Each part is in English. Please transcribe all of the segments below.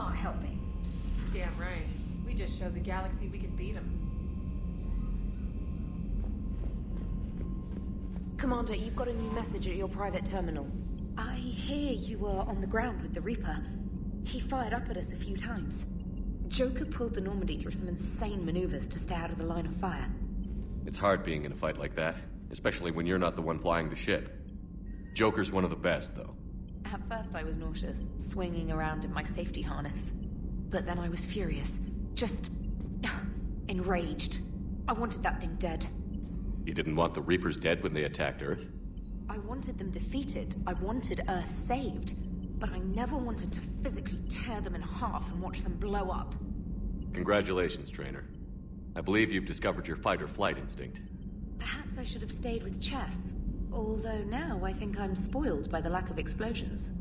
not helping. Damn right. We just showed the galaxy we can beat them. Commander, you've got a new message at your private terminal. I hear you were on the ground with the Reaper. He fired up at us a few times. Joker pulled the Normandy through some insane maneuvers to stay out of the line of fire. It's hard being in a fight like that, especially when you're not the one flying the ship. Joker's one of the best, though. At first I was nauseous, swinging around in my safety harness. But then I was furious. Just... enraged. I wanted that thing dead. You didn't want the Reapers dead when they attacked Earth? I wanted them defeated. I wanted Earth saved. But I never wanted to physically tear them in half and watch them blow up. Congratulations, Trainer. I believe you've discovered your fight-or-flight instinct. Perhaps I should have stayed with chess. Although now I think I'm spoiled by the lack of explosions.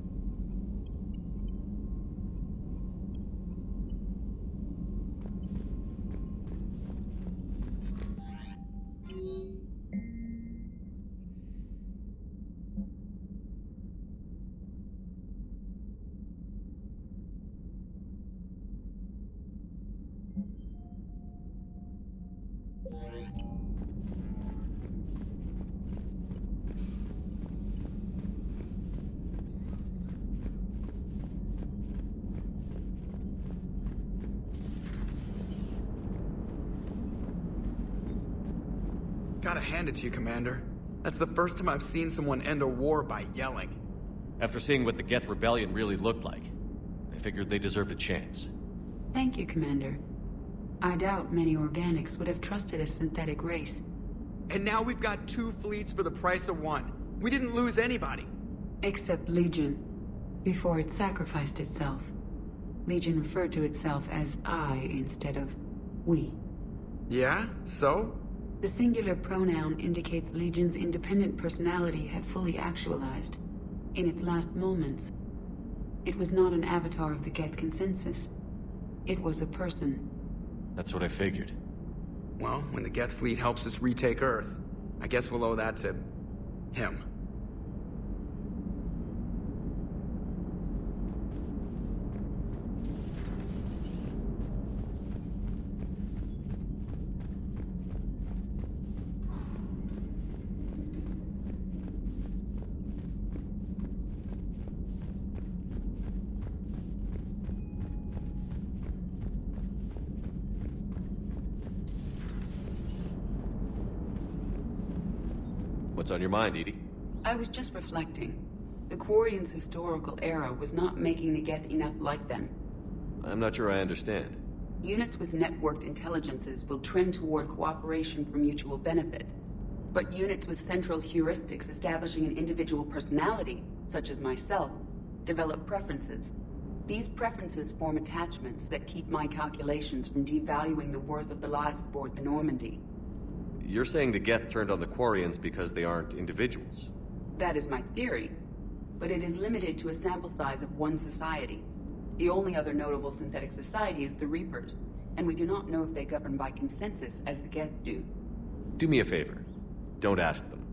Gotta hand it to you, Commander. That's the first time I've seen someone end a war by yelling. After seeing what the Geth Rebellion really looked like, I figured they deserved a chance. Thank you, Commander. I doubt many organics would have trusted a synthetic race. And now we've got 2 fleets for the price of 1. We didn't lose anybody. Except Legion, before it sacrificed itself. Legion referred to itself as I instead of we. Yeah? So? The singular pronoun indicates Legion's independent personality had fully actualized. In its last moments, it was not an avatar of the Geth consensus. It was a person. That's what I figured. Well, when the Geth fleet helps us retake Earth, I guess we'll owe that to... him. What's on your mind, Edie? I was just reflecting. The Quarians' historical era was not making the Geth enough like them. I'm not sure I understand. Units with networked intelligences will trend toward cooperation for mutual benefit. But units with central heuristics establishing an individual personality, such as myself, develop preferences. These preferences form attachments that keep my calculations from devaluing the worth of the lives aboard the Normandy. You're saying the Geth turned on the Quarians because they aren't individuals? That is my theory, but it is limited to a sample size of one society. The only other notable synthetic society is the Reapers, and we do not know if they govern by consensus as the Geth do. Do me a favor. Don't ask them.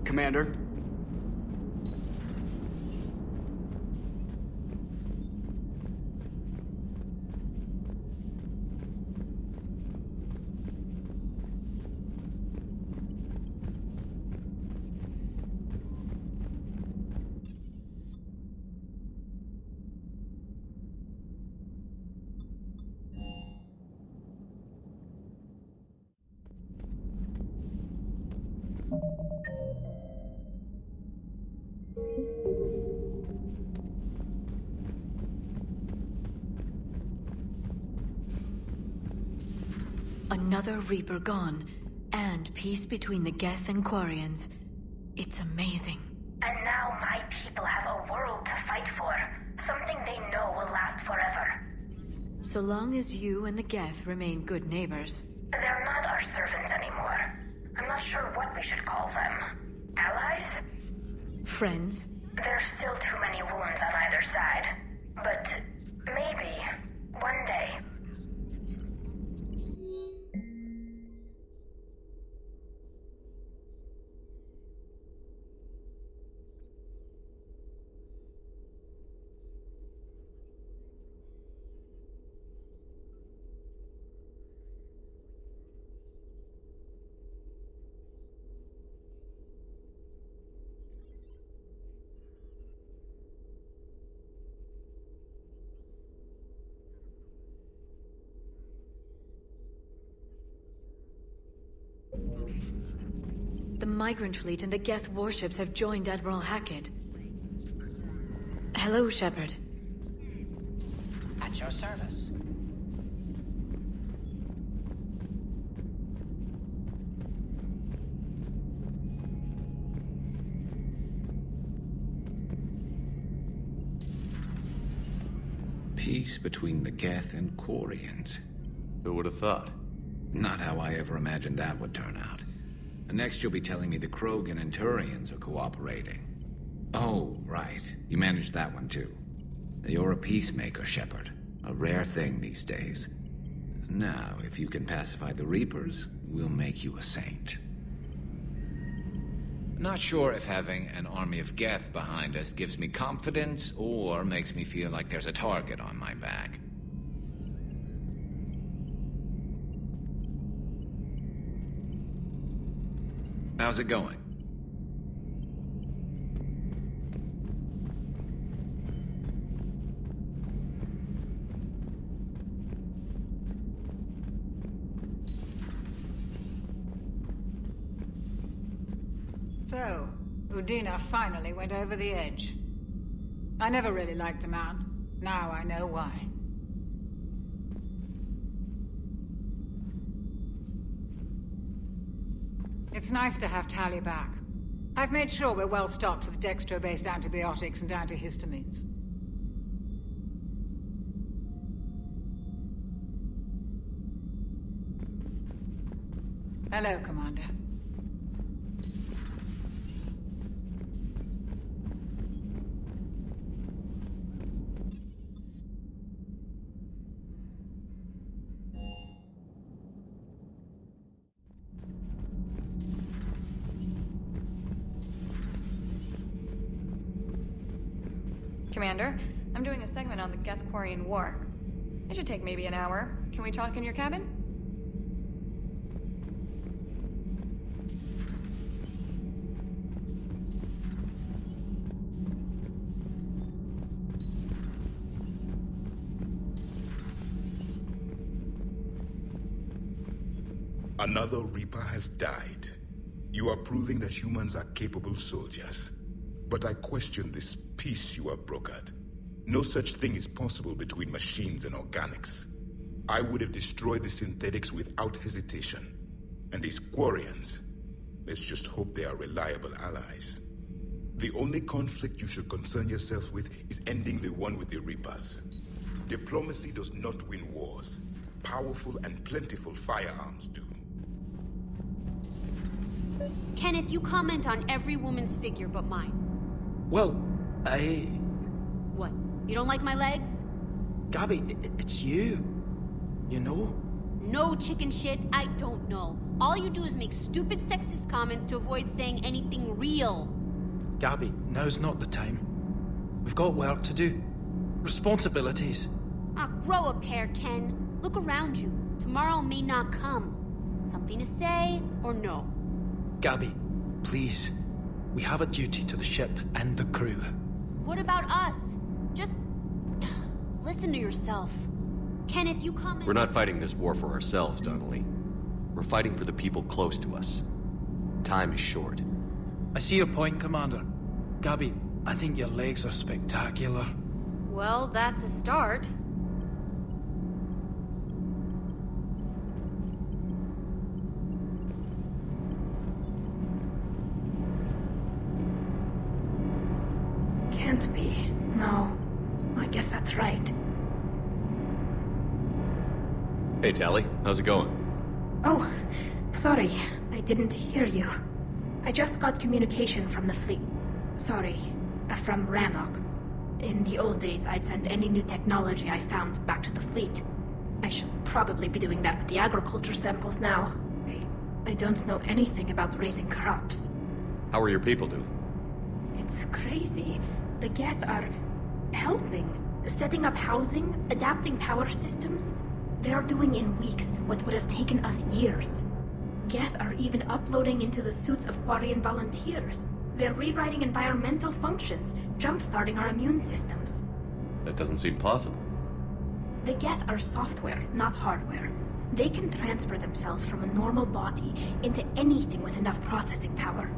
Commander? Another Reaper gone, and peace between the Geth and Quarians. It's amazing. And now my people have a world to fight for. Something they know will last forever. So long as you and the Geth remain good neighbors. They're not our servants anymore. I'm not sure what we should call them. Allies? Friends? There's still too many wounds on either side. But maybe, one day. migrant fleet and the Geth warships have joined Admiral Hackett. Hello, Shepard. At your service. Peace between the Geth and Quarians. Who would have thought? Not how I ever imagined that would turn out. And next you'll be telling me the Krogan and Turians are cooperating. Oh, right. You managed that one too. You're a peacemaker, Shepard. A rare thing these days. Now, if you can pacify the Reapers, we'll make you a saint. Not sure if having an army of Geth behind us gives me confidence or makes me feel like there's a target on my back. How's it going? So, Udina finally went over the edge. I never really liked the man. Now I know why. It's nice to have Tali back. I've made sure we're well stocked with dextro-based antibiotics and antihistamines. Hello, Commander. Commander, I'm doing a segment on the Geth-Quarian War. It should take maybe an hour. Can we talk in your cabin? Another Reaper has died. You are proving that humans are capable soldiers. But I question this peace you have brokered. No such thing is possible between machines and organics. I would have destroyed the synthetics without hesitation. And these Quarians, let's just hope they are reliable allies. The only conflict you should concern yourself with is ending the one with the Reapers. Diplomacy does not win wars. Powerful and plentiful firearms do. Kenneth, you comment on every woman's figure but mine. Well, What? You don't like my legs? Gabby, it's you. You know? No chicken shit, I don't know. All you do is make stupid sexist comments to avoid saying anything real. Gabby, now's not the time. We've got work to do. Responsibilities. Grow a pair, Ken. Look around you. Tomorrow may not come. Something to say or no? Gabby, please. We have a duty to the ship and the crew. What about us? Just listen to yourself. Kenneth, you comment— We're not fighting this war for ourselves, Donnelly. We're fighting for the people close to us. Time is short. I see your point, Commander. Gabby, I think your legs are spectacular. Well, that's a start. Can't be. No. I guess that's right. Hey, Tali. How's it going? Oh, sorry. I didn't hear you. I just got communication from the fleet. Sorry. From Rannoch. In the old days, I'd send any new technology I found back to the fleet. I should probably be doing that with the agriculture samples now. I don't know anything about raising crops. How are your people doing? It's crazy. The Geth are helping. Setting up housing, adapting power systems. They are doing in weeks what would have taken us years. Geth are even uploading into the suits of Quarian volunteers. They're rewriting environmental functions, jump-starting our immune systems. That doesn't seem possible. The Geth are software, not hardware. They can transfer themselves from a normal body into anything with enough processing power.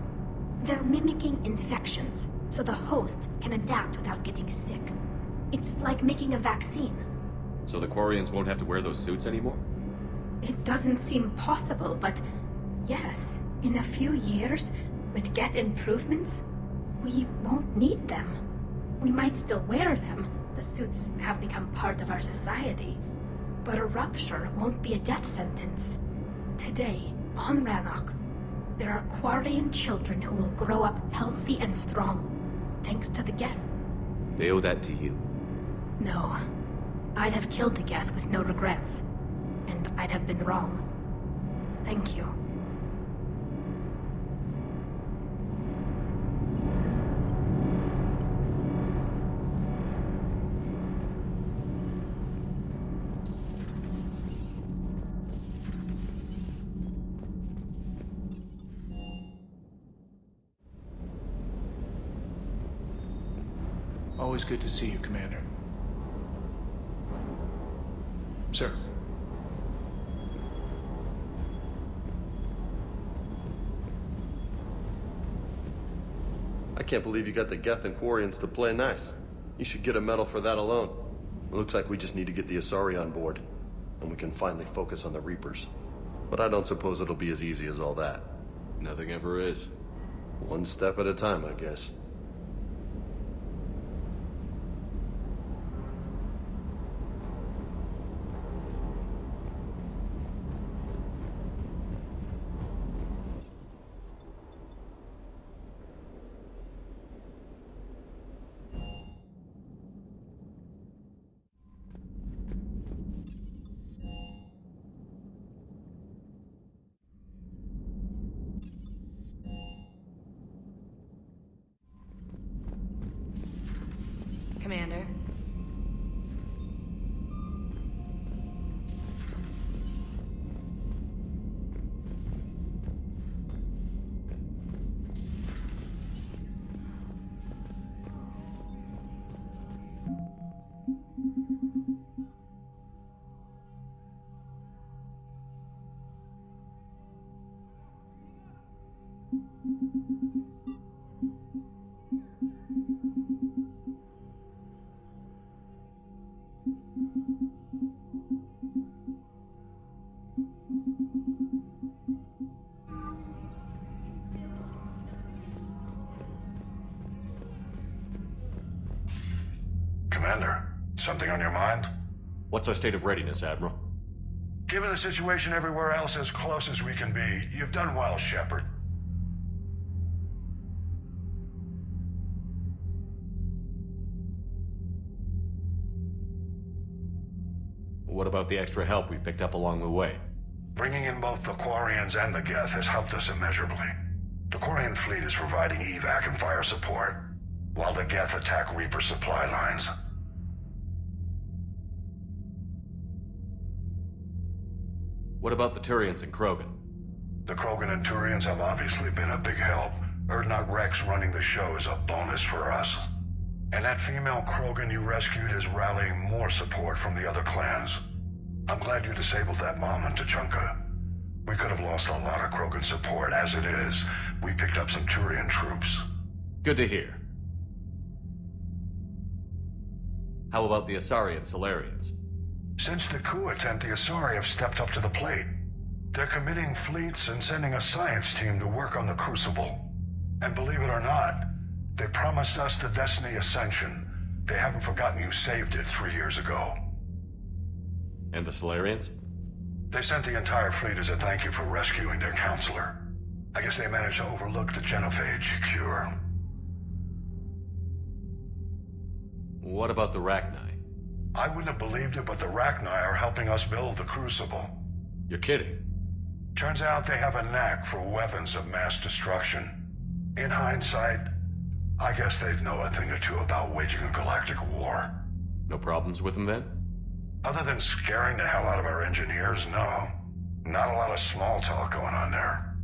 They're mimicking infections, so the host can adapt without getting sick. It's like making a vaccine. So the Quarians won't have to wear those suits anymore? It doesn't seem possible, but yes, in a few years, with Geth improvements, we won't need them. We might still wear them. The suits have become part of our society. But a rupture won't be a death sentence. Today, on Rannoch, there are Quarian children who will grow up healthy and strong, thanks to the Geth. They owe that to you. No. I'd have killed the Geth with no regrets. And I'd have been wrong. Thank you. Always good to see you, Commander. Sir. I can't believe you got the Geth and Quarians to play nice. You should get a medal for that alone. It looks like we just need to get the Asari on board, and we can finally focus on the Reapers. But I don't suppose it'll be as easy as all that. Nothing ever is. One step at a time, I guess. Commander. Commander, something on your mind? What's our state of readiness, Admiral? Given the situation everywhere else as close as we can be, you've done well, Shepard. What about the extra help we've picked up along the way? Bringing in both the Quarians and the Geth has helped us immeasurably. The Quarian fleet is providing evac and fire support, while the Geth attack Reaper supply lines. What about the Turians and Krogan? The Krogan and Turians have obviously been a big help. Urdnot Rex running the show is a bonus for us. And that female Krogan you rescued is rallying more support from the other clans. I'm glad you disabled that mom in Tuchanka. We could have lost a lot of Krogan support. As it is, we picked up some Turian troops. Good to hear. How about the Asari and Solarians? Since the coup attempt, the Asari have stepped up to the plate. They're committing fleets and sending a science team to work on the Crucible. And believe it or not, they promised us the Destiny Ascension. They haven't forgotten you saved it 3 years ago. And the Solarians? They sent the entire fleet as a thank you for rescuing their counselor. I guess they managed to overlook the genophage cure. What about the Rachni? I wouldn't have believed it, but the Rachni are helping us build the Crucible. You're kidding. Turns out they have a knack for weapons of mass destruction. In hindsight, I guess they'd know a thing or two about waging a galactic war. No problems with them then? Other than scaring the hell out of our engineers, no. Not a lot of small talk going on there.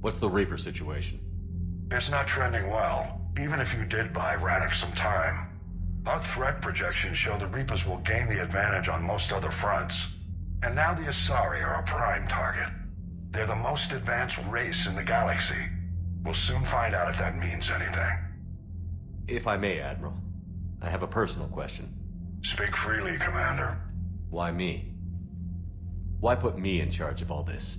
What's the Reaper situation? It's not trending well, even if you did buy Radix some time. Our threat projections show the Reapers will gain the advantage on most other fronts. And now the Asari are a prime target. They're the most advanced race in the galaxy. We'll soon find out if that means anything. If I may, Admiral, I have a personal question. Speak freely, Commander. Why me? Why put me in charge of all this?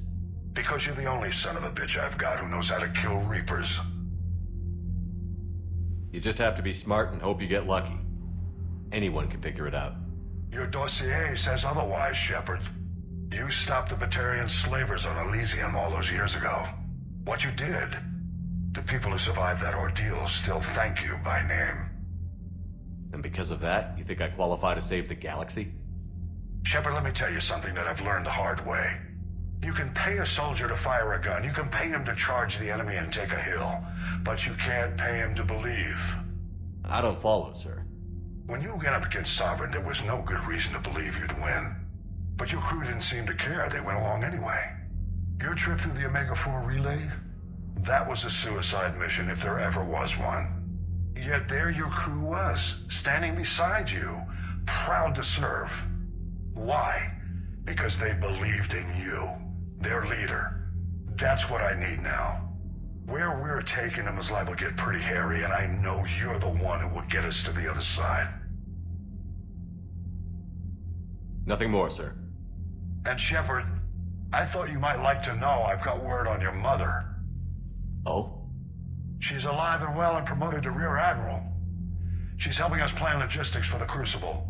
Because you're the only son of a bitch I've got who knows how to kill Reapers. You just have to be smart and hope you get lucky. Anyone can figure it out. Your dossier says otherwise, Shepard. You stopped the Batarian slavers on Elysium all those years ago. What you did, the people who survived that ordeal still thank you by name. And because of that, you think I qualify to save the galaxy? Shepard, let me tell you something that I've learned the hard way. You can pay a soldier to fire a gun, you can pay him to charge the enemy and take a hill, but you can't pay him to believe. I don't follow, sir. When you went up against Sovereign, there was no good reason to believe you'd win. But your crew didn't seem to care. They went along anyway. Your trip through the Omega-4 relay? That was a suicide mission if there ever was one. Yet there your crew was, standing beside you, proud to serve. Why? Because they believed in you, their leader. That's what I need now. Where we're taking them is liable to get pretty hairy, and I know you're the one who will get us to the other side. Nothing more, sir. And Shepard, I thought you might like to know I've got word on your mother. Oh? She's alive and well and promoted to Rear Admiral. She's helping us plan logistics for the Crucible.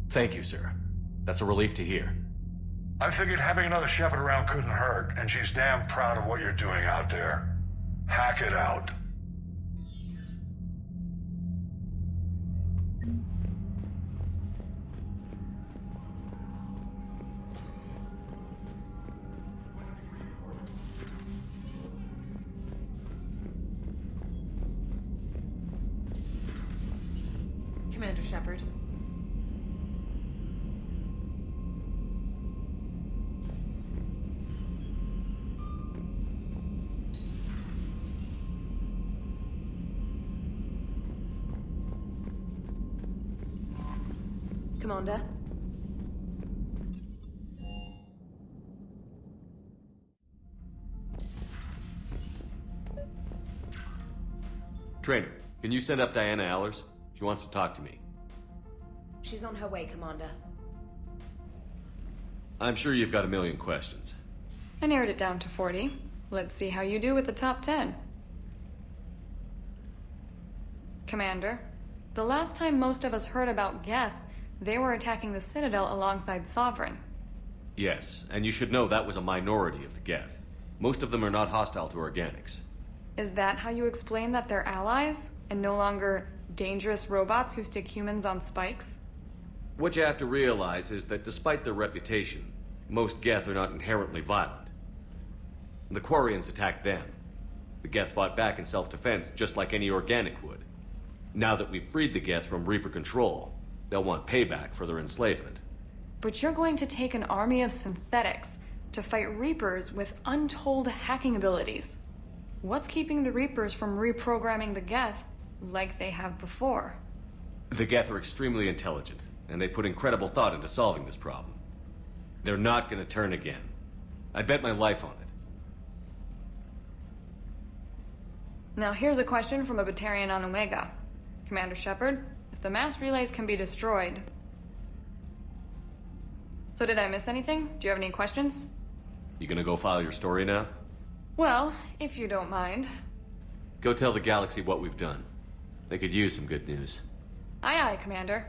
Thank you, sir. That's a relief to hear. I figured having another Shepard around couldn't hurt, and she's damn proud of what you're doing out there. Hack it out. Commander Shepard. Commander? Trainer, can you send up Diana Allers? She wants to talk to me. She's on her way, Commander. I'm sure you've got a million questions. I narrowed it down to 40. Let's see how you do with the top 10. Commander, the last time most of us heard about Geth, they were attacking the Citadel alongside Sovereign. Yes, and you should know that was a minority of the Geth. Most of them are not hostile to organics. Is that how you explain that they're allies, and no longer dangerous robots who stick humans on spikes? What you have to realize is that despite their reputation, most Geth are not inherently violent. The Quarians attacked them. The Geth fought back in self-defense just like any organic would. Now that we've freed the Geth from Reaper control, they'll want payback for their enslavement. But you're going to take an army of synthetics to fight Reapers with untold hacking abilities. What's keeping the Reapers from reprogramming the Geth like they have before? The Geth are extremely intelligent, and they put incredible thought into solving this problem. They're not gonna turn again. I bet my life on it. Now here's a question from a Batarian on Omega. Commander Shepard, if the mass relays can be destroyed... So did I miss anything? Do you have any questions? You gonna go file your story now? Well, if you don't mind. Go tell the galaxy what we've done. They could use some good news. Aye aye, Commander.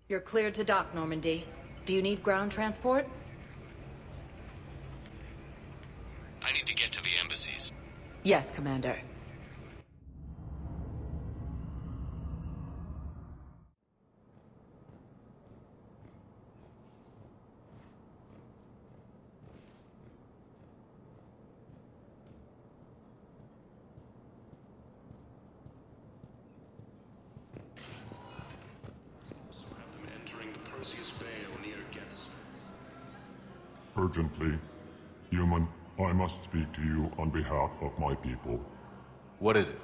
You're cleared to dock, Normandy. Do you need ground transport? I need to get to the embassies. Yes, Commander. Urgently. Human, I must speak to you on behalf of my people. What is it?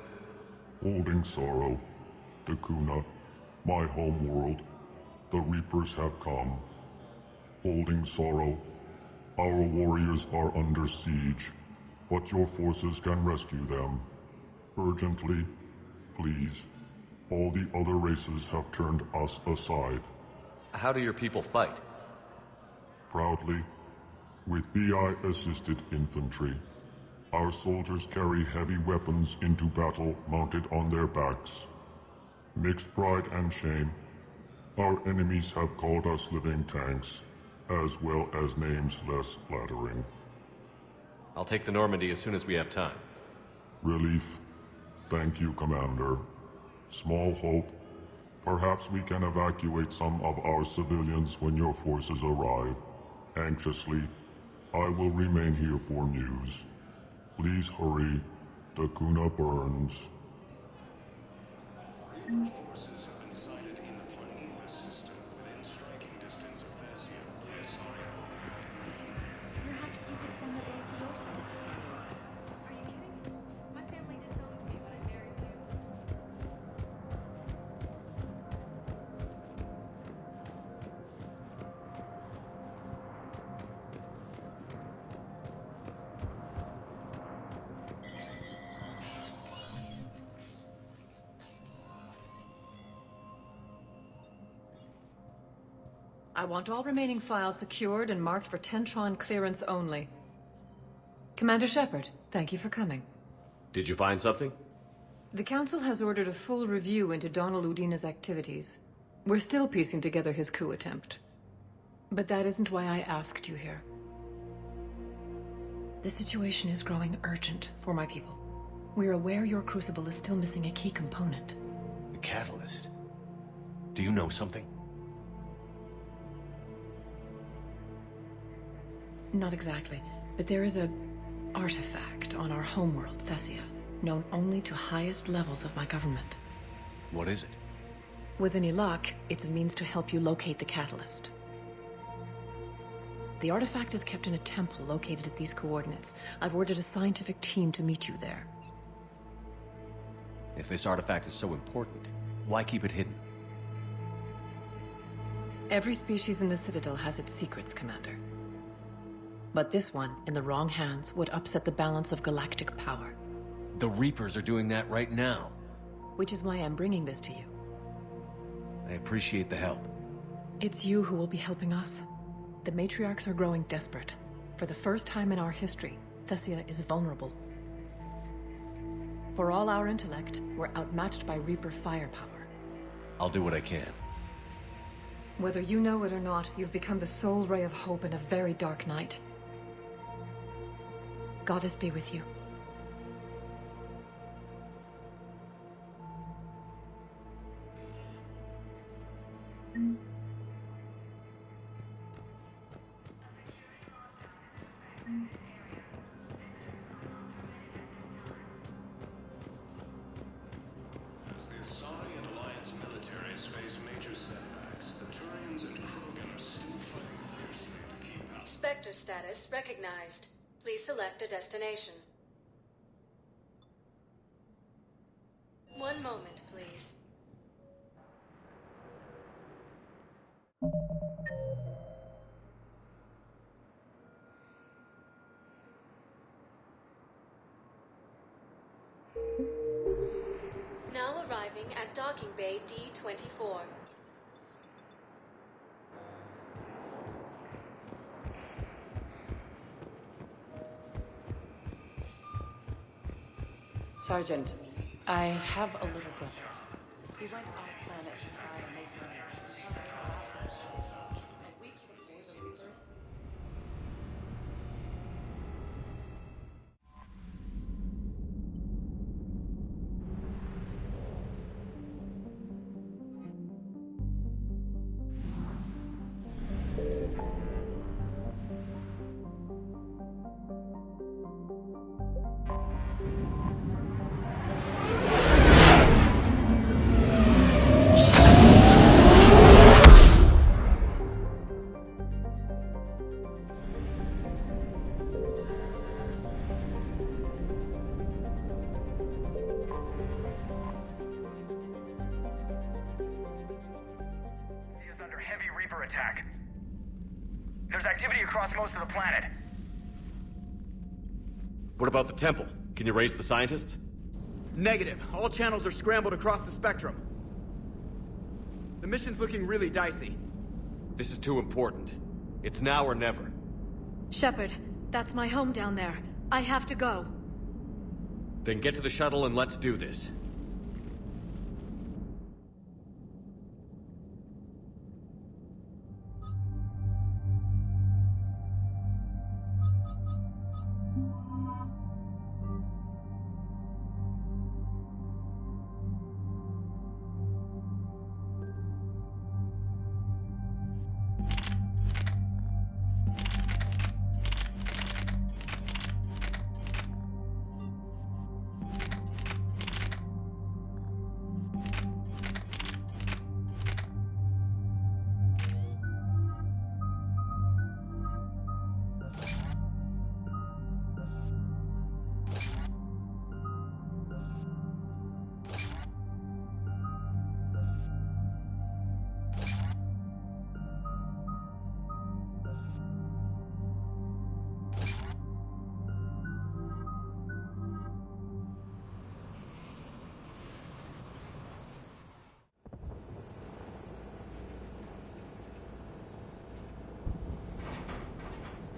Holding sorrow. Takuna, my home world. The Reapers have come. Holding sorrow. Our warriors are under siege, but your forces can rescue them. Urgently, please. All the other races have turned us aside. How do your people fight? Proudly, with VI-assisted infantry. Our soldiers carry heavy weapons into battle mounted on their backs. Mixed pride and shame, our enemies have called us living tanks, as well as names less flattering. I'll take the Normandy as soon as we have time. Relief. Thank you, Commander. Small hope. Perhaps we can evacuate some of our civilians when your forces arrive. Anxiously, I will remain here for news. Please hurry. Takuna burns. Forces have been sighted in the Prometheus system within striking distance of Thessia. Perhaps you could send the bill to your side. Are you kidding me? My family disowned me when I married you. I want all remaining files secured and marked for Tentron clearance only. Commander Shepard, thank you for coming. Did you find something? The Council has ordered a full review into Donald Udina's activities. We're still piecing together his coup attempt. But that isn't why I asked you here. The situation is growing urgent for my people. We're aware your crucible is still missing a key component. The catalyst. Do you know something? Not exactly, but there is a artifact on our homeworld, Thessia, known only to highest levels of my government. What is it? With any luck, it's a means to help you locate the catalyst. The artifact is kept in a temple located at these coordinates. I've ordered a scientific team to meet you there. If this artifact is so important, why keep it hidden? Every species in the Citadel has its secrets, Commander. But this one, in the wrong hands, would upset the balance of galactic power. The Reapers are doing that right now. Which is why I'm bringing this to you. I appreciate the help. It's you who will be helping us. The matriarchs are growing desperate. For the first time in our history, Thessia is vulnerable. For all our intellect, we're outmatched by Reaper firepower. I'll do what I can. Whether you know it or not, you've become the sole ray of hope in a very dark night. Goddess be with you. As the Asari and Alliance militaries face major setbacks, the Turians and Krogan are still fighting fiercely to keep out. Spectre status recognized. Please select a destination. One moment, please. landing at docking bay D-24. Sergeant, I have a little brother. He went off planet to try and make money. A week before the Reapers. Attack. There's activity across most of the planet. What about the temple? Can you raise the scientists? Negative. All channels are scrambled across the spectrum. The mission's looking really dicey. This is too important. It's now or never. Shepard, that's my home down there. I have to go. Then get to the shuttle and let's do this.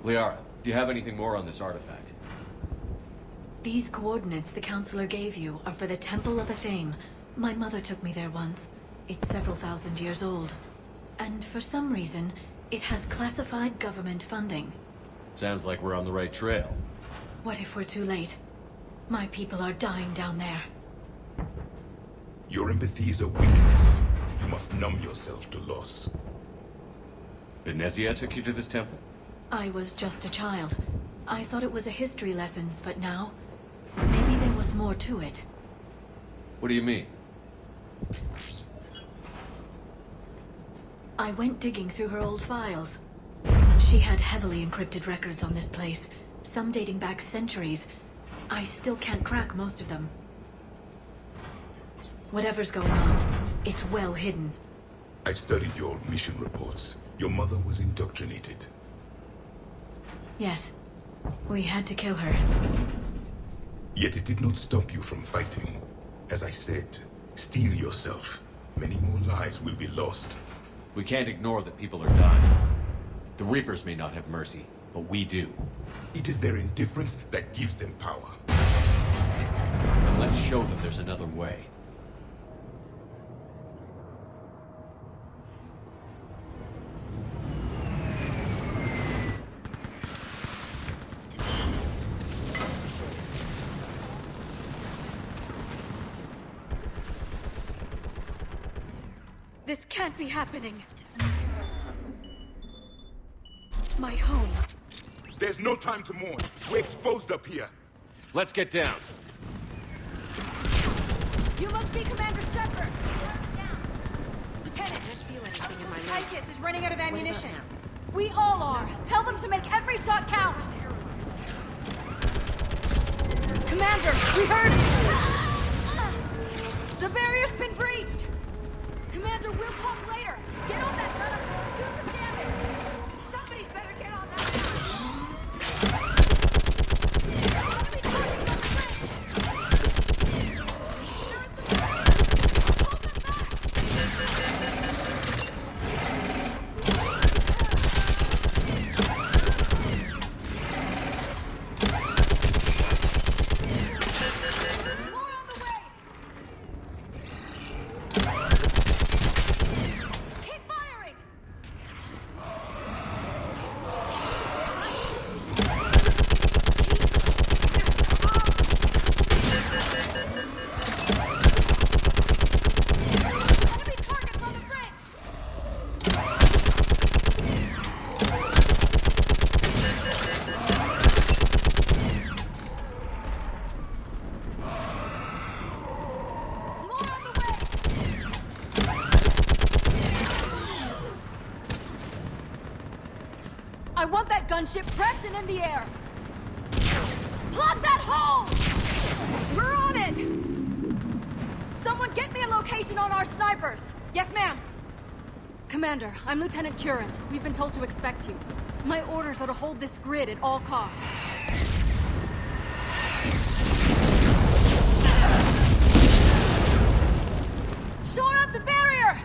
Liara, do you have anything more on this artifact? These coordinates the counselor gave you are for the Temple of Athame. My mother took me there once. It's several thousand years old. And for some reason, it has classified government funding. Sounds like we're on the right trail. What if we're too late? My people are dying down there. Your empathy is a weakness. You must numb yourself to loss. Benezia took you to this temple? I was just a child. I thought it was a history lesson, but now, maybe there was more to it. What do you mean? I went digging through her old files. She had heavily encrypted records on this place, some dating back centuries. I still can't crack most of them. Whatever's going on, it's well hidden. I've studied your old mission reports. Your mother was indoctrinated. Yes. We had to kill her. Yet it did not stop you from fighting. As I said, steel yourself. Many more lives will be lost. We can't ignore that people are dying. The Reapers may not have mercy, but we do. It is their indifference that gives them power. Then let's show them there's another way. This can't be happening. My home. There's no time to mourn. We're exposed up here. Let's get down. You must be Commander Shepard! Lieutenant, Tychus is running out of ammunition. We all are. Tell them to make every shot count. Commander, we heard... The barrier's been breached. Commander, we'll talk later. Get on that gun. Do some damage. Somebody better get on that gun. gunship prepped and in the air! Plug that hole! We're on it! Someone get me a location on our snipers! Yes, ma'am! Commander, I'm Lieutenant Curran. We've been told to expect you. My orders are to hold this grid at all costs. Shore up the barrier!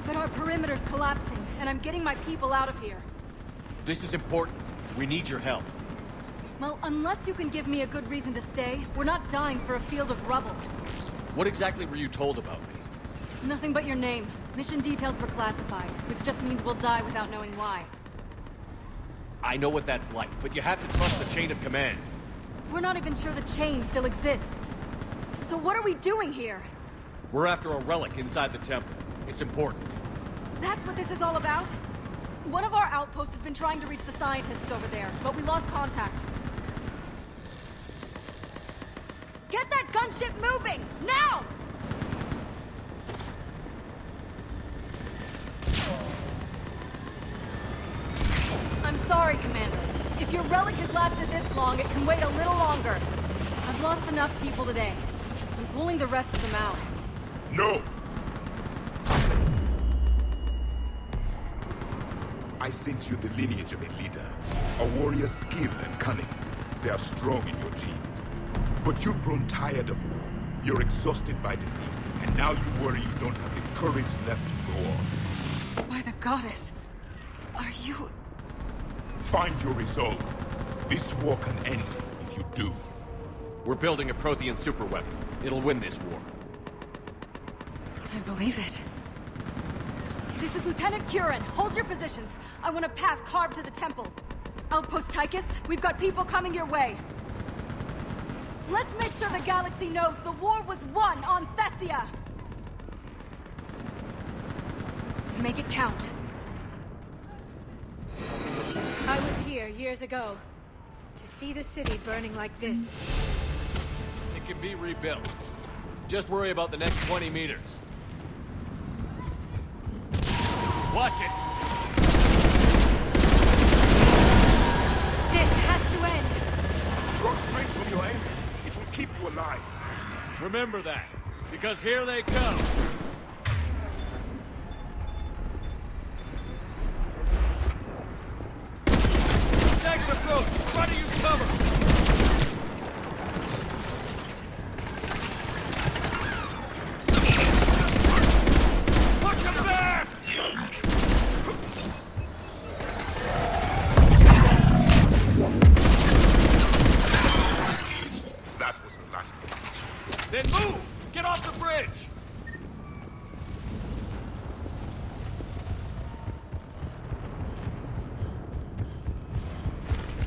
But our perimeter's collapsing, and I'm getting my people out of here. This is important. We need your help. Well, unless you can give me a good reason to stay, we're not dying for a field of rubble. What exactly were you told about me? Nothing but your name. Mission details were classified, which just means we'll die without knowing why. I know what that's like, but you have to trust the chain of command. We're not even sure the chain still exists. So what are we doing here? We're after a relic inside the temple. It's important. That's what this is all about? One of our outposts has been trying to reach the scientists over there, but we lost contact. Get that gunship moving! Now! I'm sorry, Commander. If your relic has lasted this long, it can wait a little longer. I've lost enough people today. I'm pulling the rest of them out. No! I sense you're the lineage of a leader. A warrior's skill and cunning. They are strong in your genes. But you've grown tired of war. You're exhausted by defeat, and now you worry you don't have the courage left to go on. By the goddess, are you... Find your resolve. This war can end if you do. We're building a Prothean superweapon. It'll win this war. I believe it. This is Lieutenant Curran. Hold your positions. I want a path carved to the temple. Outpost Tychus, we've got people coming your way. Let's make sure the galaxy knows the war was won on Thessia! Make it count. I was here years ago. To see the city burning like this. It can be rebuilt. Just worry about the next 20 meters. Watch it! This has to end! Draw strength from your aim. It will keep you alive. Remember that, because here they come. Staggered approach! Try to use cover! Then move! Get off the bridge!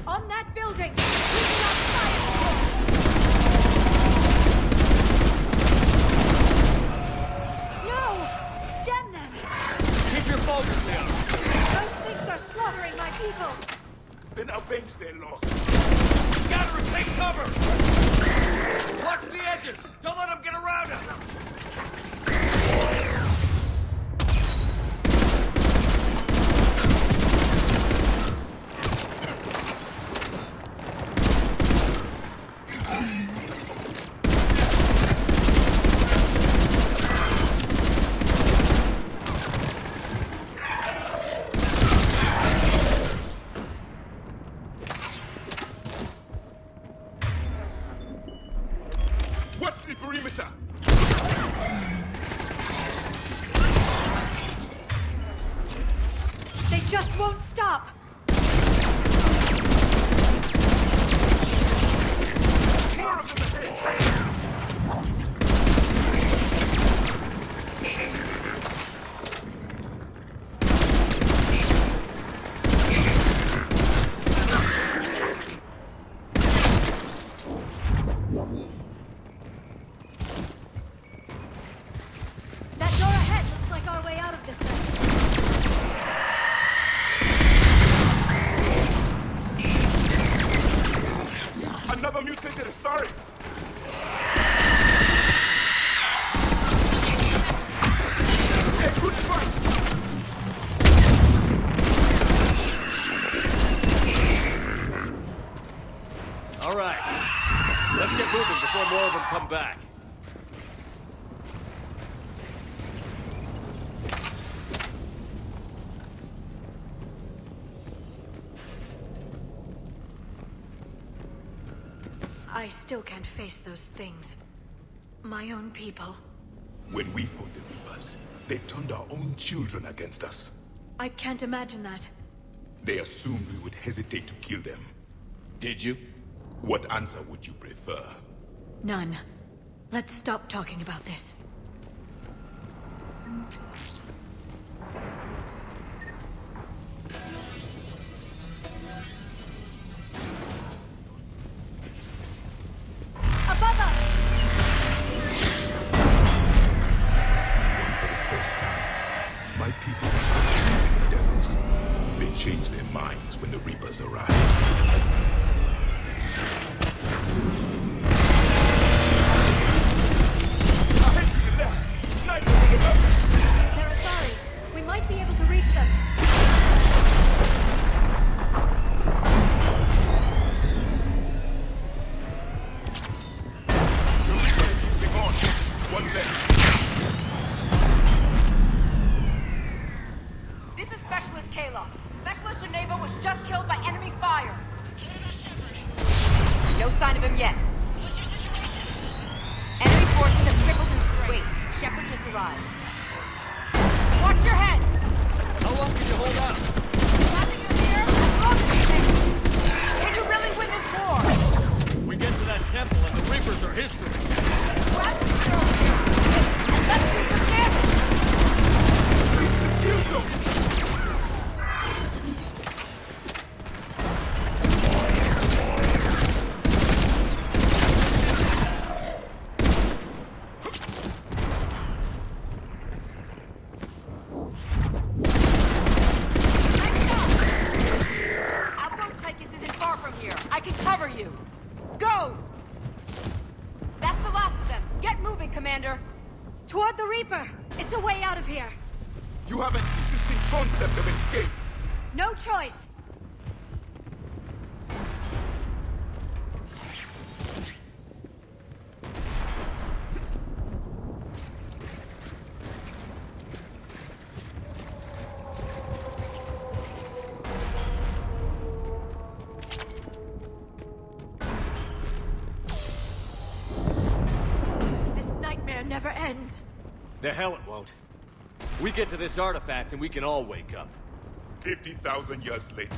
On that building! No! Damn them! Keep your focus, Leon! Those things are slaughtering my people! Then avenge their loss. Scatter and take cover! Watch the edges! Don't let them get around us! What's the perimeter? They just won't stop! More of them ahead! That door ahead looks like our way out of this thing. Another mutated Asari! A good fight! more of them come back. I still can't face those things. My own people. When we fought the Reapers, they turned our own children against us. I can't imagine that. They assumed we would hesitate to kill them. Did you? What answer would you prefer? None. Let's stop talking about this. Above us! My people stopped believing in devils. They changed their minds when the Reapers arrived. They're sorry. We might be able to reach them. This is Specialist Kayla. Specialist Geneva was just killed by enemy fire. What about Shepard? No sign of him yet. What's your situation? Enemy forces have crippled him. Wait, Shepard just arrived. Watch your head! How long can you hold out? Nothing in here. Can you really win this war? We get to that temple and the Reapers are history. Grab the girl and let's do some damage! Outpost Tychus isn't far from here. I can cover you. Go! That's the last of them. Get moving, Commander. Toward the Reaper! It's a way out of here! You have an interesting concept of escape. No choice! This nightmare never ends. The hell it won't. We get to this artifact and we can all wake up. 50,000 years later.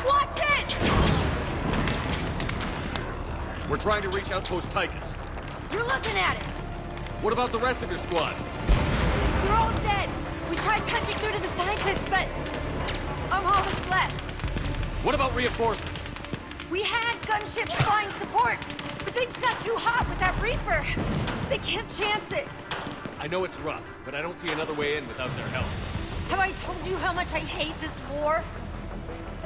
Watch it! We're trying to reach Outpost Tychus. You're looking at it! What about the rest of your squad? They're all dead! We tried punching through to the scientists, but I'm all that's left. What about reinforcements? We had gunships flying support, but things got too hot with that Reaper. They can't chance it. I know it's rough, but I don't see another way in without their help. Have I told you how much I hate this war?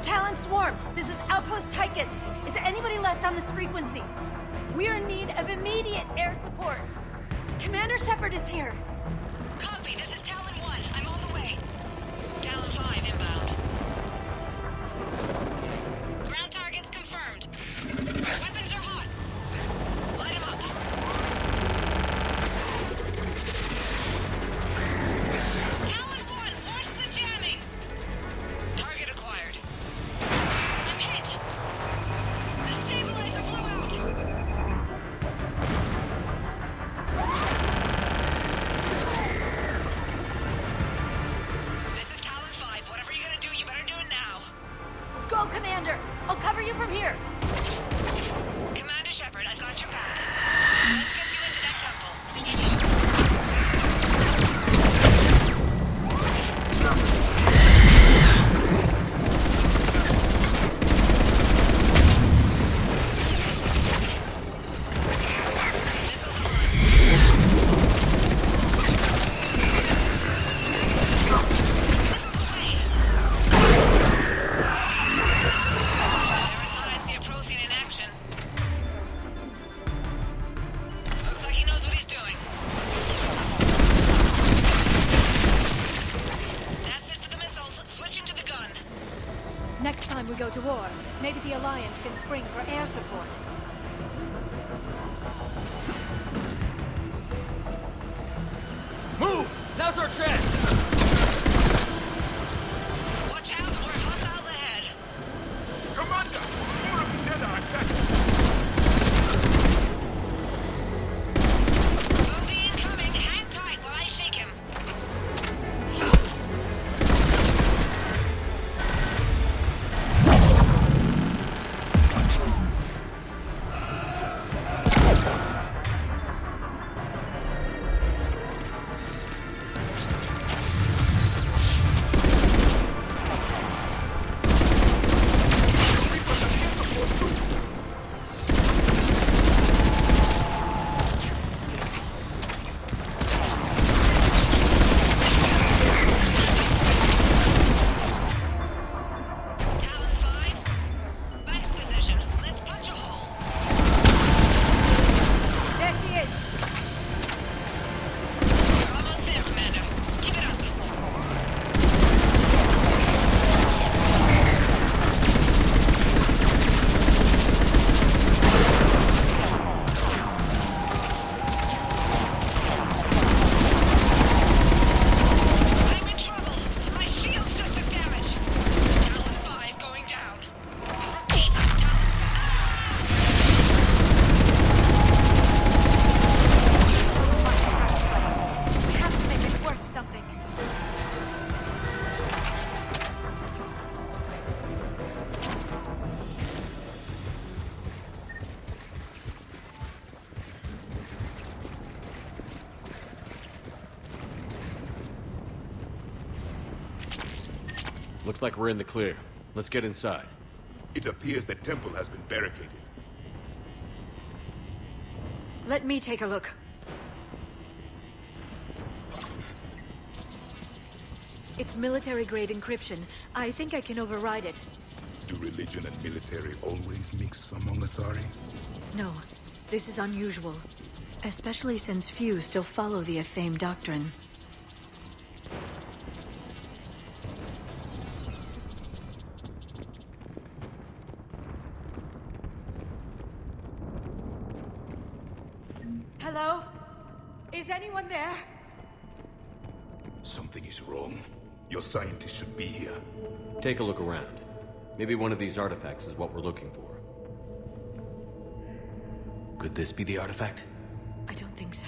Talon Swarm, this is Outpost Tychus. Is there anybody left on this frequency? We are in need of immediate air support. Commander Shepard is here. Copy, this is Talon 1. I'm on the way. Talon 5 inbound. Ground targets confirmed. Weapons are hot. Light them up. Talon 1, watch the jamming. Target acquired. I'm hit. The stabilizer blew out. This is Talon 5. Whatever you're gonna time we go to war, maybe the Alliance can spring for air support. Move! Now's our chance! Watch out, we're hostiles ahead. Commander! More of the Dead are attacking! OV incoming. Hang tight while I shake him. Looks like we're in the clear. Let's get inside. It appears the temple has been barricaded. Let me take a look. It's military-grade encryption. I think I can override it. Do religion and military always mix among Asari? No, this is unusual. Especially since few still follow the Athame doctrine. Hello? Is anyone there? Something is wrong. Your scientists should be here. Take a look around. Maybe one of these artifacts is what we're looking for. Could this be the artifact? I don't think so.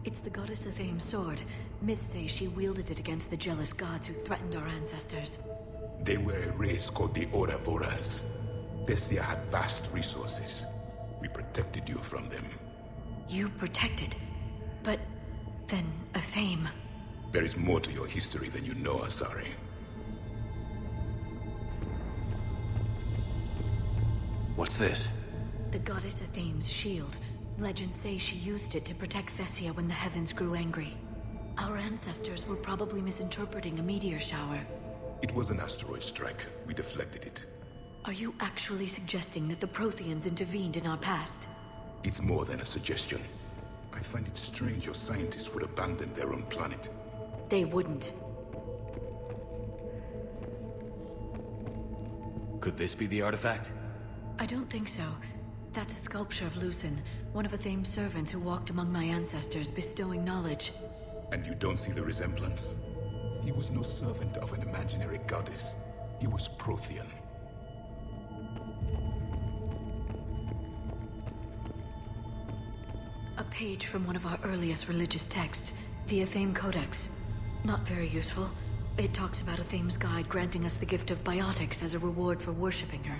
It's the goddess Athame's sword. Myths say she wielded it against the jealous gods who threatened our ancestors. They were a race called the Oravoras. Thessia had vast resources. We protected you from them. You protected? But then Athame... There is more to your history than you know, Asari. What's this? The goddess Athame's shield. Legends say she used it to protect Thessia when the heavens grew angry. Our ancestors were probably misinterpreting a meteor shower. It was an asteroid strike. We deflected it. Are you actually suggesting that the Protheans intervened in our past? It's more than a suggestion. I find it strange your scientists would abandon their own planet. They wouldn't. Could this be the artifact? I don't think so. That's a sculpture of Lucen, one of Athame's servants who walked among my ancestors, bestowing knowledge. And you don't see the resemblance? He was no servant of an imaginary goddess. He was Prothean. A page from one of our earliest religious texts, the Athame Codex. Not very useful. It talks about Athame's guide granting us the gift of biotics as a reward for worshipping her.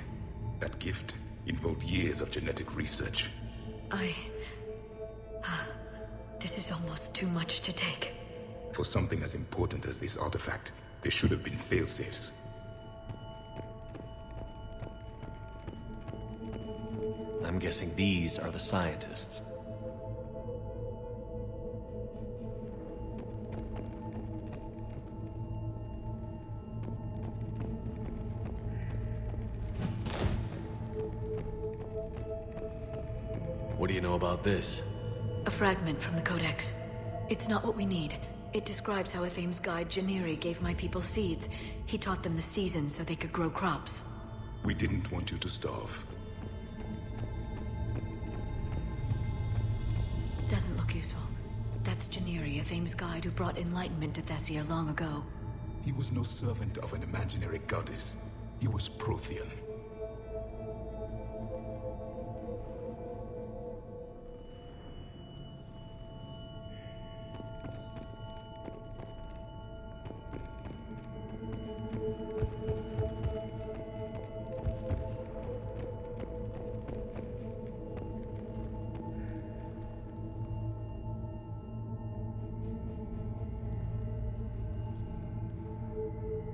That gift involved years of genetic research. This is almost too much to take. For something as important as this artifact, there should have been failsafes. I'm guessing these are the scientists. What do you know about this? A fragment from the Codex. It's not what we need. It describes how Athame's guide Janiri gave my people seeds. He taught them the seasons so they could grow crops. We didn't want you to starve. Doesn't look useful. That's Janiri, Athame's guide who brought enlightenment to Thessia long ago. He was no servant of an imaginary goddess. He was Prothean.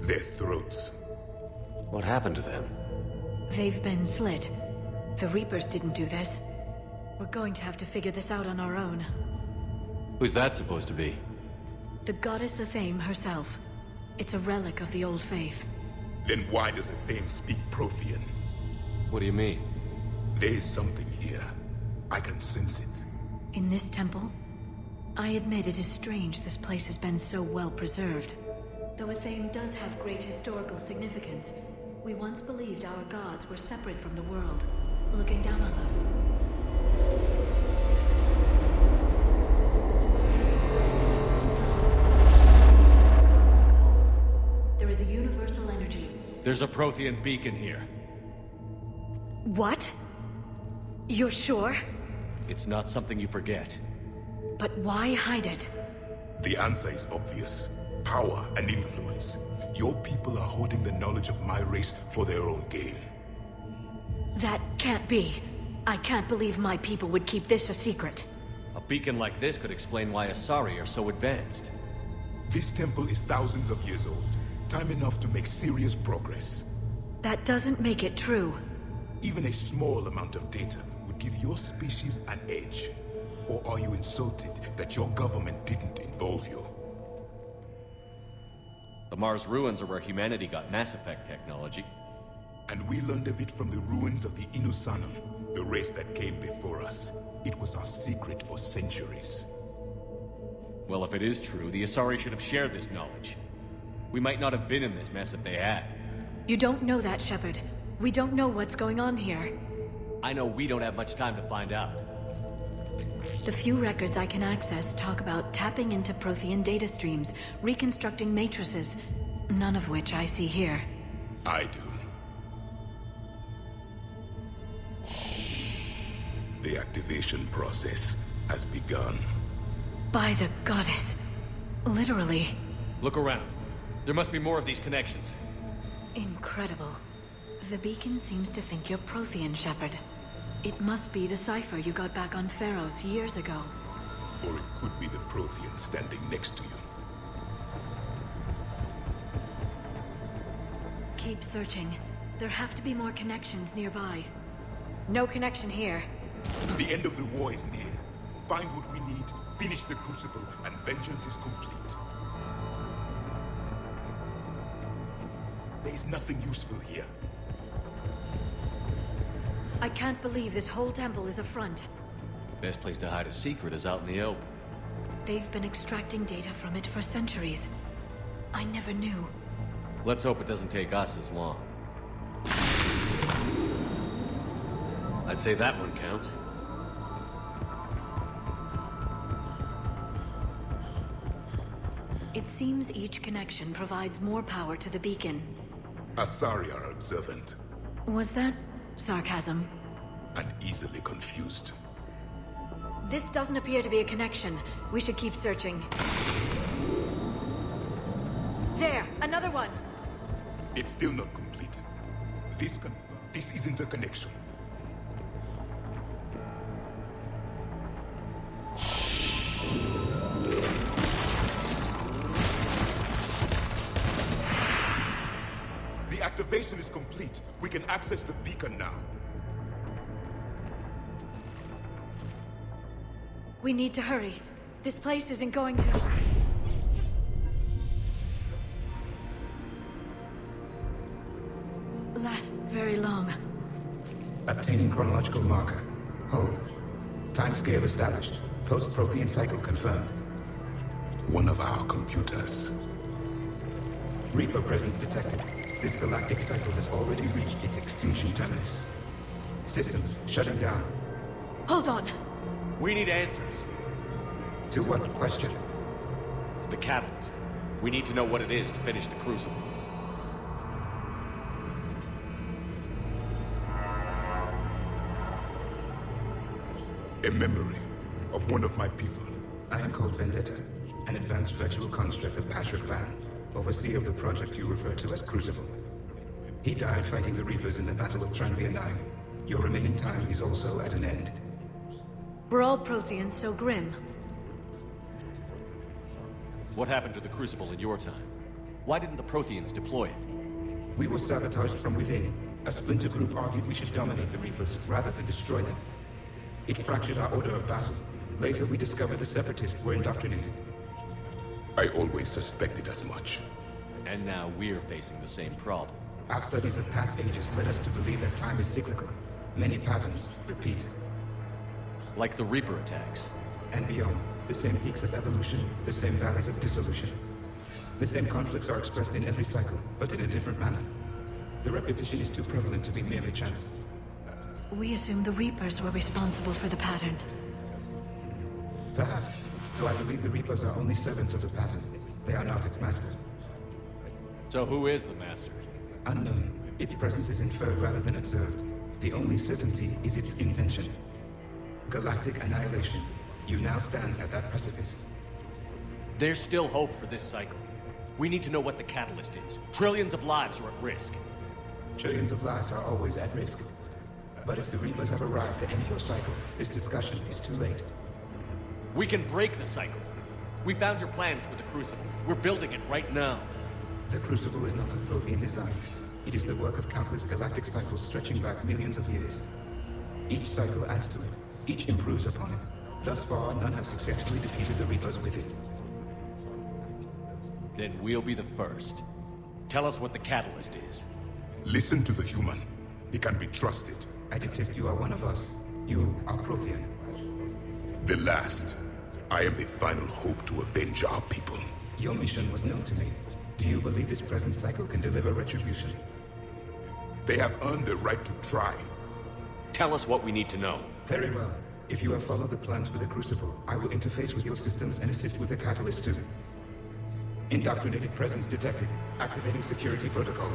Their throats. What happened to them? They've been slit. The Reapers didn't do this. We're going to have to figure this out on our own. Who's that supposed to be? The goddess Athame herself. It's a relic of the old faith. Then why does Athame speak Prothean? What do you mean? There is something here. I can sense it. In this temple? I admit it is strange this place has been so well preserved. Though Athame does have great historical significance, we once believed our gods were separate from the world, looking down on us. There is a universal energy. There's a Prothean beacon here. What? You're sure? It's not something you forget. But why hide it? The answer is obvious. Power and influence. Your people are hoarding the knowledge of my race for their own gain. That can't be. I can't believe my people would keep this a secret. A beacon like this could explain why Asari are so advanced. This temple is thousands of years old. Time enough to make serious progress. That doesn't make it true. Even a small amount of data would give your species an edge. Or are you insulted that your government didn't involve you? The Mars ruins are where humanity got Mass Effect technology. And we learned of it from the ruins of the Inusanum, the race that came before us. It was our secret for centuries. Well, if it is true, the Asari should have shared this knowledge. We might not have been in this mess if they had. You don't know that, Shepard. We don't know what's going on here. I know we don't have much time to find out. The few records I can access talk about tapping into Prothean data streams, reconstructing matrices, none of which I see here. I do. The activation process has begun. By the goddess. Literally. Look around. There must be more of these connections. Incredible. The beacon seems to think you're Prothean, Shepard. It must be the cipher you got back on Pharos years ago. Or it could be the Prothean standing next to you. Keep searching. There have to be more connections nearby. No connection here. The end of the war is near. Find what we need, finish the Crucible, and vengeance is complete. There is nothing useful here. I can't believe this whole temple is a front. Best place to hide a secret is out in the open. They've been extracting data from it for centuries. I never knew. Let's hope it doesn't take us as long. I'd say that one counts. It seems each connection provides more power to the beacon. Asari are observant. Was that sarcasm? And easily confused. This doesn't appear to be a connection. We should keep searching. There! Another one! It's still not complete. This isn't a connection. The activation is complete. We can access the beacon now. We need to hurry. This place isn't going to... last very long. Obtaining chronological marker. Hold. Timescale established. Post-Prothean cycle confirmed. One of our computers. Reaper presence detected. This galactic cycle has already reached its extinction terminus. Systems shutting down. Hold on. We need answers. To what question? The catalyst. We need to know what it is to finish the Crucible. A memory of one of my people. I am called Vendetta, an advanced virtual construct of Patrick Van, overseer of the project you refer to as Crucible. He died fighting the Reapers in the Battle of Tranvia 9. Your remaining time is also at an end. Were all Protheans so grim? What happened to the Crucible in your time? Why didn't the Protheans deploy it? We were sabotaged from within. A splinter group argued we should dominate the Reapers rather than destroy them. It fractured our order of battle. Later, we discovered the Separatists were indoctrinated. I always suspected as much. And now we're facing the same problem. Our studies of past ages led us to believe that time is cyclical. Many patterns repeat. Like the Reaper attacks. And beyond, the same peaks of evolution, the same valleys of dissolution. The same conflicts are expressed in every cycle, but in a different manner. The repetition is too prevalent to be merely chance. We assumed the Reapers were responsible for the pattern. Perhaps, though I believe the Reapers are only servants of the pattern. They are not its master. So who is the master? Unknown. Its presence is inferred rather than observed. The only certainty is its intention. Galactic annihilation. You now stand at that precipice. There's still hope for this cycle. We need to know what the catalyst is. Trillions of lives are at risk. Trillions of lives are always at risk. But if the Reapers have arrived to end your cycle, this discussion is too late. We can break the cycle. We found your plans for the Crucible. We're building it right now. The Crucible is not of Prothean design. It is the work of countless galactic cycles stretching back millions of years. Each cycle adds to it. Each improves upon it. Thus far, none have successfully defeated the Reapers with it. Then we'll be the first. Tell us what the catalyst is. Listen to the human. He can be trusted. I detect you are one of us. You are Prothean. The last. I am the final hope to avenge our people. Your mission was known to me. Do you believe this present cycle can deliver retribution? They have earned the right to try. Tell us what we need to know. Very well. If you have followed the plans for the Crucible, I will interface with your systems and assist with the catalyst too. Indoctrinated presence detected. Activating security protocol.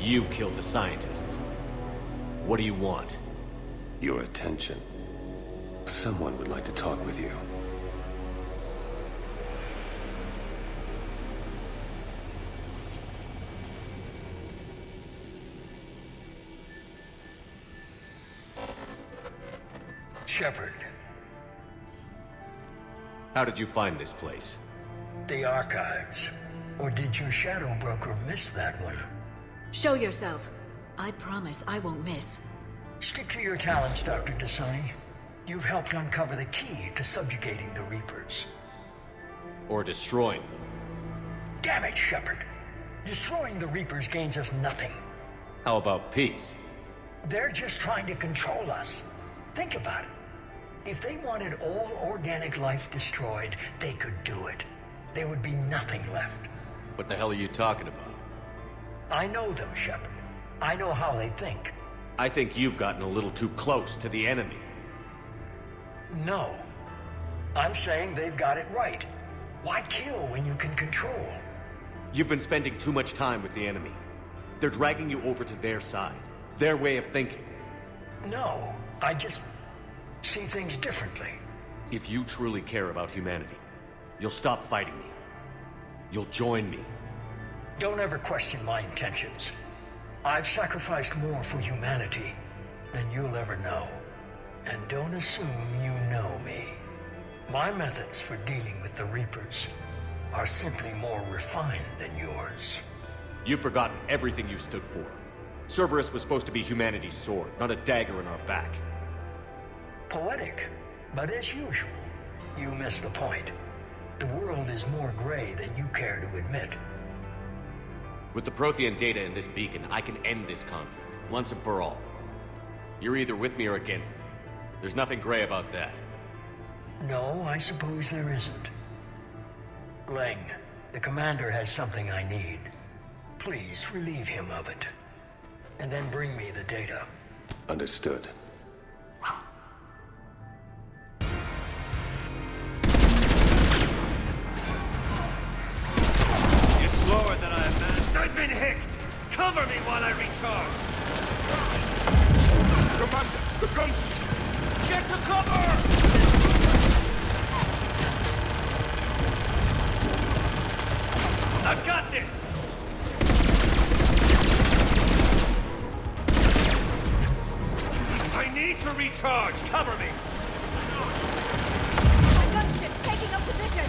You killed the scientists. What do you want? Your attention. Someone would like to talk with you. Shepard. How did you find this place? The archives. Or did your shadow broker miss that one? Show yourself. I promise I won't miss. Stick to your talents, Dr. Dasani. You've helped uncover the key to subjugating the Reapers. Or destroying them. Damn it, Shepard. Destroying the Reapers gains us nothing. How about peace? They're just trying to control us. Think about it. If they wanted all organic life destroyed, they could do it. There would be nothing left. What the hell are you talking about? I know them, Shepard. I know how they think. I think you've gotten a little too close to the enemy. No. I'm saying they've got it right. Why kill when you can control? You've been spending too much time with the enemy. They're dragging you over to their side. Their way of thinking. No, I just see things differently. If you truly care about humanity, you'll stop fighting me. You'll join me. Don't ever question my intentions. I've sacrificed more for humanity than you'll ever know. And don't assume you know me. My methods for dealing with the Reapers are simply more refined than yours. You've forgotten everything you stood for. Cerberus was supposed to be humanity's sword, not a dagger in our back. Poetic, but as usual, you miss the point. The world is more gray than you care to admit. With the Prothean data in this beacon, I can end this conflict, once and for all. You're either with me or against me. There's nothing gray about that. No, I suppose there isn't. Leng, the commander has something I need. Please relieve him of it. And then bring me the data. Understood. You're slower than I imagined. I've been hit! Cover me while I recharge! Commander, the gun! Get to cover! I've got this! I need to recharge! Cover me! My gunship's taking up position!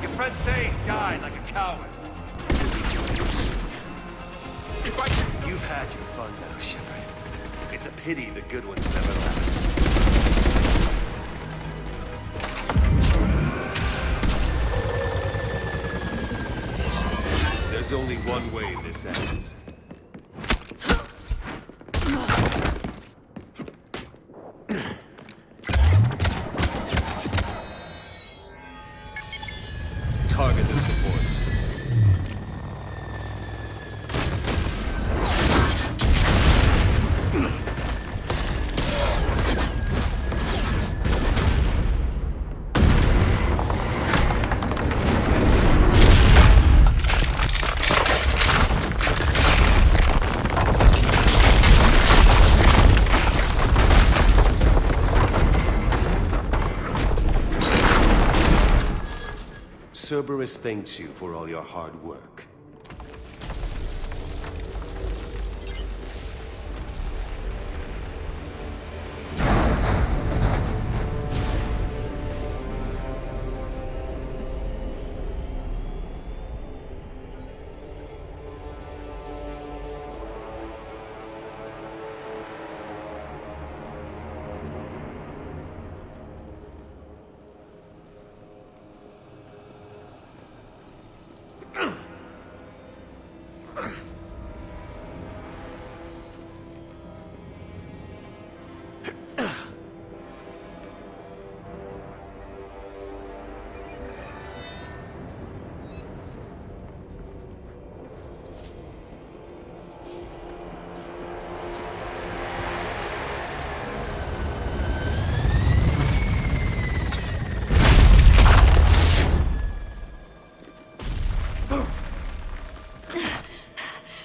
Your friend Thane died like a coward. You've had your fun now, Shepard. It's a pity the good ones never last. There's only one way this ends. Target the supports. Cerberus thanks you for all your hard work.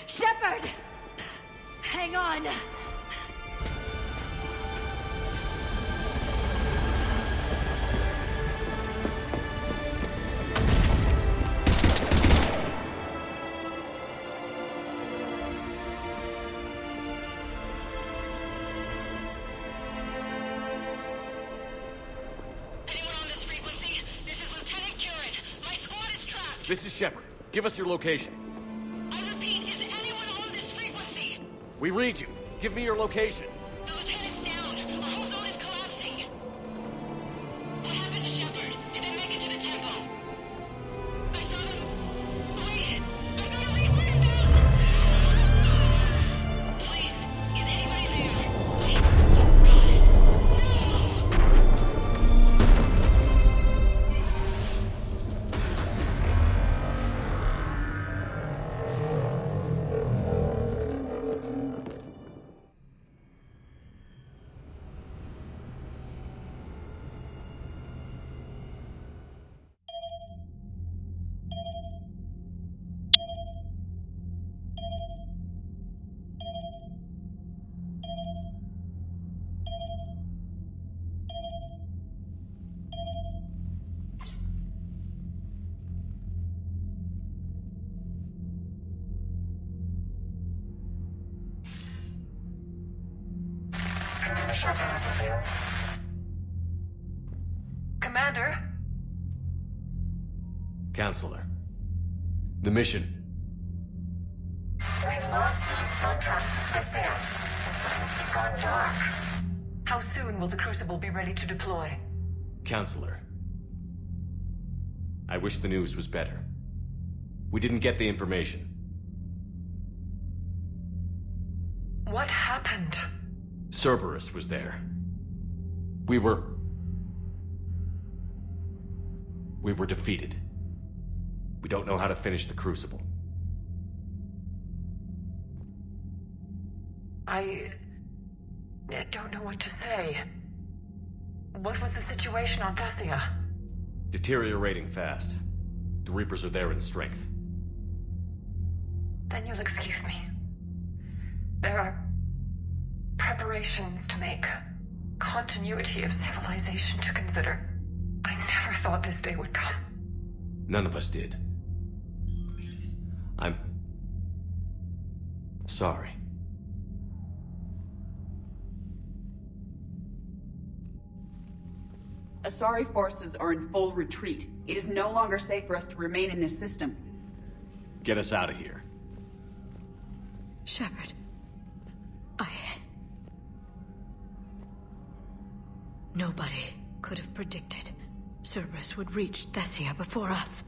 Shepard! Hang on! This is Shepard. Give us your location. I repeat, is anyone on this frequency? We read you. Give me your location. The lieutenant's down. Our whole zone is collapsing. What happened to Shepard? Did they make it to the temple? I saw them. Wait! I've got a Reaper inbound! Please, is anybody there? Wait, guys, Commander? Counselor. The mission. We've lost contact with the field. It's gone dark. How soon will the Crucible be ready to deploy? Counselor, I wish the news was better. We didn't get the information. What happened? Cerberus was there. We were defeated. We don't know how to finish the Crucible. I don't know what to say. What was the situation on Thessia? Deteriorating fast. The Reapers are there in strength. Then you'll excuse me. There are preparations to make. Continuity of civilization to consider. I never thought this day would come. None of us did. I'm sorry. Asari forces are in full retreat. It is no longer safe for us to remain in this system. Get us out of here. Shepard. Nobody could have predicted Cerberus would reach Thessia before us.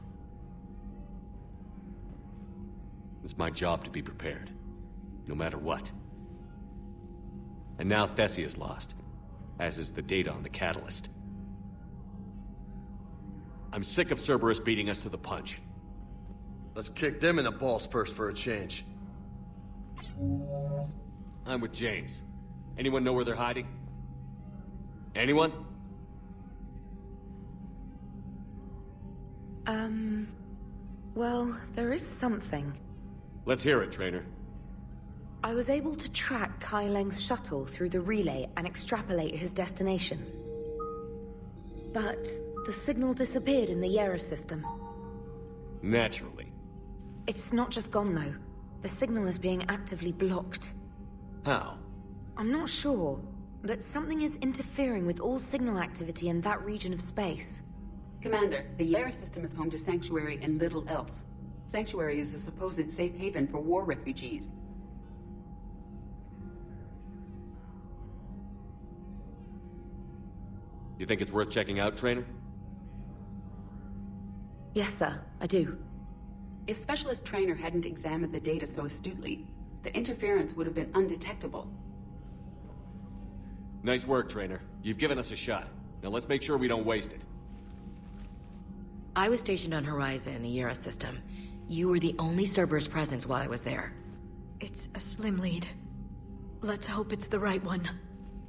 It's my job to be prepared, no matter what. And now Thessia's lost, as is the data on the catalyst. I'm sick of Cerberus beating us to the punch. Let's kick them in the balls first for a change. I'm with James. Anyone know where they're hiding? Anyone? Well, there is something. Let's hear it, Trainer. I was able to track Kai Leng's shuttle through the relay and extrapolate his destination. But the signal disappeared in the Yera system. Naturally. It's not just gone, though. The signal is being actively blocked. How? I'm not sure, but something is interfering with all signal activity in that region of space. Commander, the Yera system is home to Sanctuary and little else. Sanctuary is a supposed safe haven for war refugees. You think it's worth checking out, Trainer? Yes, sir, I do. If Specialist Trainer hadn't examined the data so astutely, the interference would have been undetectable. Nice work, Trainer. You've given us a shot. Now let's make sure we don't waste it. I was stationed on Horizon in the Yera system. You were the only Cerberus presence while I was there. It's a slim lead. Let's hope it's the right one.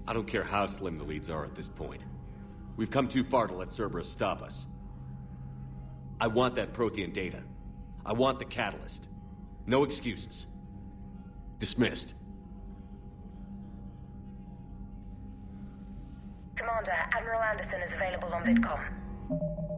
I don't care how slim the leads are at this point. We've come too far to let Cerberus stop us. I want that Prothean data. I want the catalyst. No excuses. Dismissed. Commander, Admiral Anderson is available on VidCom.